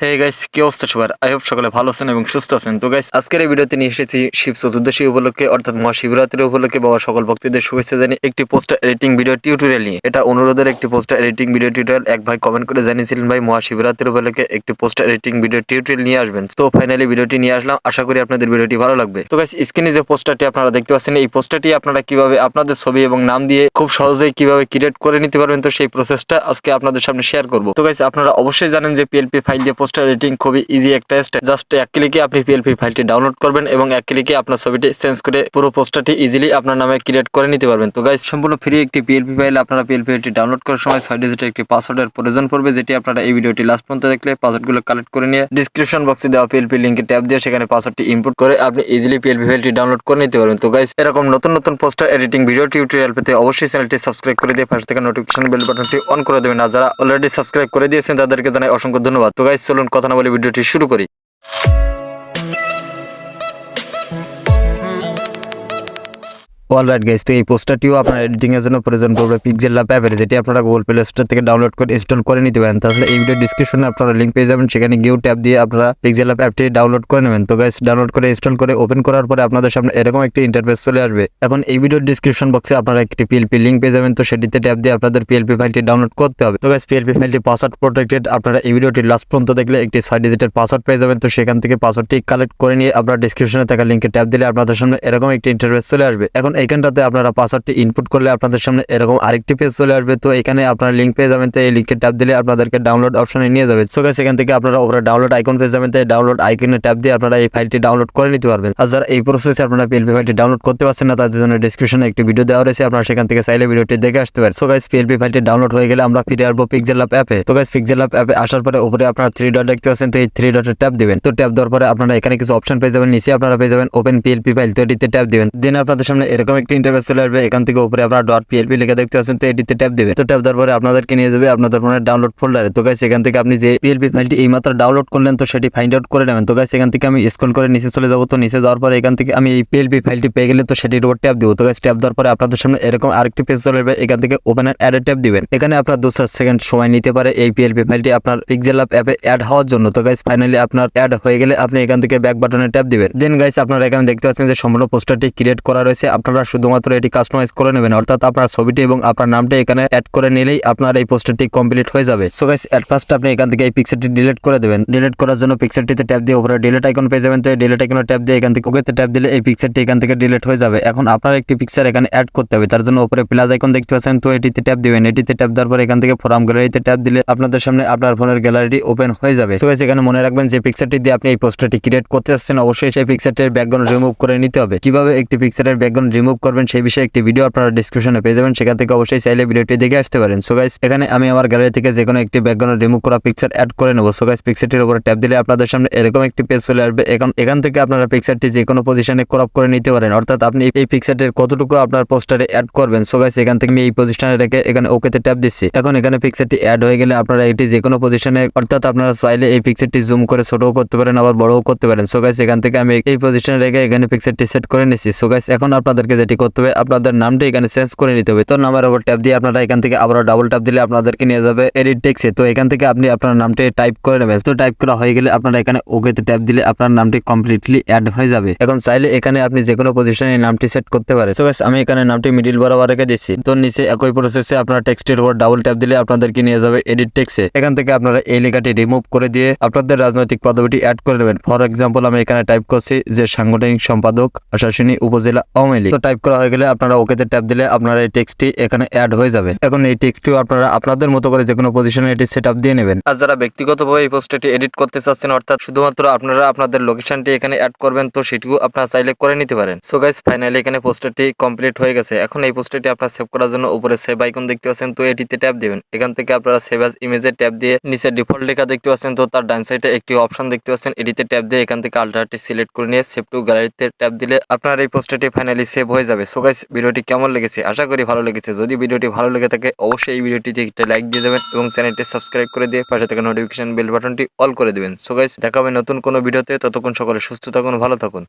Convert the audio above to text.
Hey guys, কি অবস্থা সবার? আই হোপ সকলে ভালো আছেন এবং সুস্থ আছেন। তো গাইস, আজকের এই ভিডিওতে নিয়ে এসেছি শিব চতুর্দশী উপলক্ষে অর্থাৎ মহাশিবরাত্রি উপলক্ষে বাবা সকল ভক্তদের শুভেচ্ছা জানিয়ে একটি পোস্টার এডিটিং ভিডিও টিউটোরিয়াল নিয়ে। এটা অনুরোধের একটি পোস্টার এডিটিং ভিডিও টিউটোরিয়াল। এক ভাই কমেন্ট করে জানিয়েছিলেন ভাই মহাশিবরাত্রি উপলক্ষে একটি পোস্টার এডিটিং ভিডিও টিউটোরিয়াল নিয়ে আসবেন। তো ফাইনালি ভিডিওটি নিয়ে আসলাম, আশা করি আপনাদের ভিডিওটি ভালো লাগবে। তো গাইস, স্ক্রিনে যে পোস্টারটি আপনারা দেখতে পাচ্ছেন, এই পোস্টারটি আপনারা কিভাবে আপনাদের ছবি এবং নাম দিয়ে খুব সহজেই কিভাবে ক্রিয়েট করে নিতে পারবেন, তো সেই প্রসেসটা আজকে আপনাদের সামনে শেয়ার করব। তো গাইস, আপনারা অবশ্যই জানেন যে পিএলপি ফাইল দিয়ে পোস্টার এডিটিং খুবই ইজি একটা স্টেপ। জাস্ট এক ক্লিকে আপনি পিএলপি ফাইলটি ডাউনলোড করবেন এবং এক ক্লিকে আপনার ছবিটি চেঞ্জ করে পুরো পোস্টারটি ইজিলি আপনার নামে ক্রিয়েট করে নিতে পারবেন। তো গাইস, সম্পূর্ণ ফ্রি একটি পিএলপি ফাইল। আপনারা পিএলপি ফাইলটি ডাউনলোড করার সময় 6 ডিজিটের একটি পাসওয়ার্ডের প্রয়োজন পড়বে, যেটি আপনারা এই ভিডিওটি লাস্ট পর্যন্ত দেখলে পাসওয়ার্ডগুলো কালেক্ট করে নিয়ে ডিসক্রিপশন বক্সে দেওয়া পিএলপি লিংকে ট্যাপ দিয়ে সেখানে পাসওয়ার্ডটি ইনপুট করে আপনি ইজিলি পিএলপি ফাইলটি ডাউনলোড করে নিতে পারবেন। তো গাইস, এরকম নতুন নতুন পোস্টার এডিটিং ভিডিও টিউটোরিয়াল পেতে অবশ্যই চ্যানেলটি সাবস্ক্রাইব করে দিয়ে পাশে থাকা নোটিফিকেশন বেল বাটনটি অন করে দেবেন। আর যারা অলরেডি সাবস্ক্রাইব করে দিয়েছেন তাদেরকে জানাই অসংখ্য ধন্যবাদ। তো গাইস, চলুন কথা না বলে ভিডিওটি শুরু করি। অলরাইট গাইস, তো এই পোস্টারটিও আপনার এডিটিং এর জন্য প্রয়োজন পড়বে পিক্সেলল্যাব অ্যাপের, যেটি আপনারা গুগল প্লে স্টোর থেকে ডাউনলোড করে ইনস্টল করে নিতে পারেন। তাহলে এই ভিডিও ডিসক্রিপশনে আপনারা লিংক পেয়ে যাবেন, সেখানে গিয়েও ট্যাপ দিয়ে আপনারা পিক্সেলল্যাব অ্যাপটি ডাউনলোড করে নেবেন। তো গাইস, ডাউনলোড করে ইনস্টল করে ওপেন করার পরে আপনাদের সামনে এরকম একটি ইন্টারফেস চলে আসবে। এখন এই ভিডিওর ডিসক্রিপশন বক্সে আপনারা একটি পিএলপি লিংক পেয়ে যাবেন, তো সেটিতে ট্যাপ দিয়ে আপনাদের পিএলপি ফাইলটি ডাউনলোড করতে হবে। তো গাইস, পিএলপি ফাইলটি পাসওয়ার্ড প্রোটেক্টেড। আপনারা এই ভিডিওটি লাস্ট পর্যন্ত দেখলে একটি 6 ডিজিটের পাসওয়ার্ড পেয়ে যাবেন। তো সেখান থেকে পাসওয়ার্ডটি কালেক্ট করে নিয়ে আপনারা ডিসক্রিপশনে থাকা লিংকে ট্যাপ দিলে আপনাদের সামনে এরকম একটি ইন্টারফেস চলে আসবে। এখন এইখানটাতে আপনারা পাসওয়ার্ডটি ইনপুট করলে আপনাদের সামনে এরকম আরেকটি পেজ চলে আসবে। তো এখানে আপনারা লিংক পেয়ে যাবেন, তো এই লিংকে ট্যাপ দিলে আপনাদেরকে ডাউনলোড অপশনে নিয়ে যাবে। সো গাইস, এখান থেকে আপনারা উপরে ডাউনলোড আইকন পেয়ে যাবেন, তো এই ডাউনলোড আইকনে ট্যাপ দিয়ে আপনারা এই ফাইলটি ডাউনলোড করে নিতে পারবেন। আর যারা এই প্রসেসে আপনারা পিএলপি ফাইলটি ডাউনলোড করতে পারছেন না, তাদের জন্য ডেসক্রিপশনে একটি ভিডিও দেওয়া রয়েছে, আপনারা সেখান থেকে চাইলে ভিডিওটি দেখে আসতে পারেন। সো গাইস, পিএলপি ফাইলটি ডাউনলোড হয়ে গেলে আমরা ফিরে আসবো পিক্সেলল্যাব অ্যাপে। তো গাইস, পিক্সেলল্যাব অ্যাপে আসার পরে উপরে আপনারা 3 ডট দেখতে পাচ্ছেন, তো এই 3 ডটে ট্যাপ দিবেন। তো ট্যাপ দেওয়ার পরে আপনারা এখানে কিছু অপশন পেয়ে যাবেন, নিচে আপনারা পেয়ে যাবেন ওপেন পিএলপি ফাইল, তো এটিতে ট্যাপ দিবেন। দেন আপনাদের সামনে এরকম একটি ইন্টারফেস চলে আসবে। এখান থেকে উপরে আপনারা .plp লেখা দেখতে পাচ্ছেন, তো এটিতে ট্যাপ দিবেন। তো ট্যাপ দেওয়ার পরে আপনাদেরকে নিয়ে যাবে আপনাদের ফোনের ডাউনলোড ফোল্ডারে। তো গাইস, এখান থেকে আপনি যে পিএলপি ফাইলটি এইমাত্র ডাউনলোড করলেন, তো সেটি ফাইন্ড আউট করে নেবেন। তো গাইস, এখান থেকে আমি স্ক্রল করে নিচে চলে যাব। তো নিচে যাওয়ার পরে এখান থেকে আমি এই পিএলপি ফাইলটি পেয়ে গেলে তো সেটির উপর ট্যাপ দিব। তো গাইস, ট্যাপ দেওয়ার পরে আপনাদের সামনে এরকম আরেকটি পেজ চলে আসবে। এখান থেকে ওপেন অ্যাড ট্যাপ দিবেন। এখানে আপনার 2-4 সেকেন্ড সময় নিতে পারে এই পিএলপি ফাইলটি আপনার পিক্সেলল্যাব অ্যাপে অ্যাড হওয়ার জন্য। তো গাইস, ফাইনালি আপনার অ্যাড হয়ে গেলে আপনি এখান থেকে ব্যাক বাটনে ট্যাপ দিবেন। দেন গাইস, আপনারা এখানে দেখতে পাচ্ছেন যে সম্পূর্ণ পোস্টারটি ক্রিয়েট করা রয়েছে। আপনারা শুধুমাত্র এটি কাস্টমাইজ করে নেবেন, অর্থাৎ আপনার ছবিটি এবং আপনার নামটা এখানে অ্যাড করে নিলেই আপনার এই পোস্টারটি কমপ্লিট হয়ে যাবে। সো গাইস, এট ফার্স্ট আপনি এখান থেকে এই পিকচারটি ডিলিট করে দেবেন। ডিলিট করার জন্য পিকচারটিতে ট্যাপ দিয়ে উপরে ডিলিট আইকন পেয়ে যাবেন। তো এই ডিলিট আইকনে ট্যাপ দিয়ে এখান থেকে ওকেতে ট্যাপ দিলে এই পিকচারটি এখান থেকে ডিলিট হয়ে যাবে। এখন আপনার একটি পিকচার এখানে অ্যাড করতে হবে, তার জন্য উপরে প্লাস আইকন দেখতে পাচ্ছেন, তো এটিতে ট্যাপ দিবেন। এটিতে ট্যাপ দেওয়ার পর এখান থেকে ফ্রম গ্যালারিতে ট্যাপ দিলে আপনাদের সামনে আপনার ফোনের গ্যালারিটি ওপেন হয়ে যাবে। সো গাইস, এখানে মনে রাখবেন যে পিকচারটি দিয়ে আপনি এই পোস্টারটি ক্রিয়েট করতে যাচ্ছেন, অবশ্যই সেই পিকচারটির ব্যাকগ্রাউন্ড রিমুভ করে নিতে হবে। কিভাবে একটি পিকচারের ব্যাকগ্রাউন্ড রিমুভ করবেন সেই বিষয়ে একটি ভিডিও আপনারা ডেসক্রিপশনে পেয়ে যাবেন, সেখান থেকে অবশ্যই চাইলে ভিডিওটি দেখে আসতে পারেন। সো গাইস, এখানে আমি আমার গ্যালারি থেকে যে কোনো একটি ব্যাকগ্রাউন্ড রিমুভ করা পিকচার অ্যাড করে নেব। সো গাইস, পিকচারটির উপরে ট্যাপ দিলে আপনাদের সামনে এরকম একটি পেজ চলে আসবে। এখান থেকে আপনারা পিকচারটি যে কোনো পজিশনে ক্রপ করে নিতে পারেন, অর্থাৎ আপনি এই পিকচারটির কতটুকু আপনার পোস্টারে অ্যাড করবেন। সো গাইস, এখান থেকে আমি এই পজিশনে রেখে এখানে ওকেতে ট্যাপ দিচ্ছি। এখন এখানে পিকচারটি অ্যাড হয়ে গেলে আপনারা এটি যে কোনো পজিশনে, অর্থাৎ আপনারা চাইলে এই পিকচারটি জুম করে ছোটও করতে পারেন, আবার বড়ও করতে পারেন। সো গাইস, এখান থেকে আমি এই পজিশনে রেখে এখানে পিকচারটি সেট করে নিচ্ছি। সো গাইস, এখন আপনাদেরকে যেটি করতে হবে, আপনাদের নামটা এখানে চেঞ্জ করে নিতে হবে। তো নামের উপর ট্যাপ দিয়ে আপনারা এখান থেকে আবার ডাবল ট্যাপ দিলে আপনাদেরকে নিয়ে যাবে এডিট টেক্সটে। তো এখান থেকে আপনি আপনার নামটি টাইপ করে নেবেন। তো টাইপ করা হয়ে গেলে আপনারা এখানে ওকেতে ট্যাপ দিলে আপনার নামটি কমপ্লিটলি অ্যাড হয়ে যাবে। এখন চাইলে এখানে আপনি যে কোনো পজিশনে নামটি সেট করতে পারেন। সো গাইস, আমি এখানে নামটি মিডিল বরাবর রেখে দিচ্ছি। তো নিচে একই প্রসেসে আপনার টেক্সটের উপর ডাবল ট্যাপ দিলে আপনাদেরকে নিয়ে যাবে এডিট টেক্সটে। এখান থেকে আপনারা এই লেখাটি রিমুভ করে দিয়ে আপনাদের রাজনৈতিক পদবিটি অ্যাড করে নেবেন। ফর এক্সাম্পল, আমি এখানে টাইপ করছি যে সাংগঠনিক সম্পাদক আশাসিনী উপজেলা আওয়ামী লীগ। তো টাইপ করা হয়ে গেলে আপনারা ওকেতে ট্যাপ দিলে আপনার এই টেক্সটটি এখানে অ্যাড হয়ে যাবে। এখন এই টেক্সটটিও আপনারা আপনাদের মতো করে যে কোনো পজিশনে এটি সেটআপ দিয়ে নেবেন। আর যারা ব্যক্তিগতভাবে এই পোস্টারটি এডিট করতে চাচ্ছেন, অর্থাৎ শুধুমাত্র আপনারা আপনাদের লোকেশনটি এখানে অ্যাড করবেন, তো সেটিও আপনারা চাইলে করে নিতে পারেন। সো গাইস, ফাইনালি এখানে পোস্টারটি কমপ্লিট হয়ে গেছে। এখন এই পোস্টারটি আপনারা সেভ করার জন্য উপরে সেভ আইকন দেখতে পাচ্ছেন, তো এটিতে ট্যাপ দিবেন। এখান থেকে আপনারা সেভ অ্যাজ ইমেজে ট্যাপ দিয়ে নিচে ডিফল্ট লেখা দেখতে পাচ্ছেন, তো তার ডান সাইডে একটি অপশন দেখতে পাচ্ছেন, এটিতে ট্যাপ দিয়ে এখান থেকে আল্টারটি সিলেক্ট করে নিয়ে সেভ টু গ্যালারিতে ট্যাপ দিলে আপনার এই পোস্টারটি ফাইনালি সেভ হয়ে যাবে। সো গাইস, ভিডিওটি কেমন লেগেছে? আশা করি ভালো লেগেছে। যদি ভিডিওটি ভালো লেগে থাকে অবশ্যই এই ভিডিওটিতে একটা লাইক দিয়ে দেবেন এবং চ্যানেলটি সাবস্ক্রাইব করে দিয়ে পাশে থাকা নোটিফিকেশন বেল বাটনটি অল করে দিবেন। সো গাইস, দেখা হবে নতুন কোনো ভিডিওতে। ততক্ষণ সকলে সুস্থ থাকুন, ভালো থাকুন।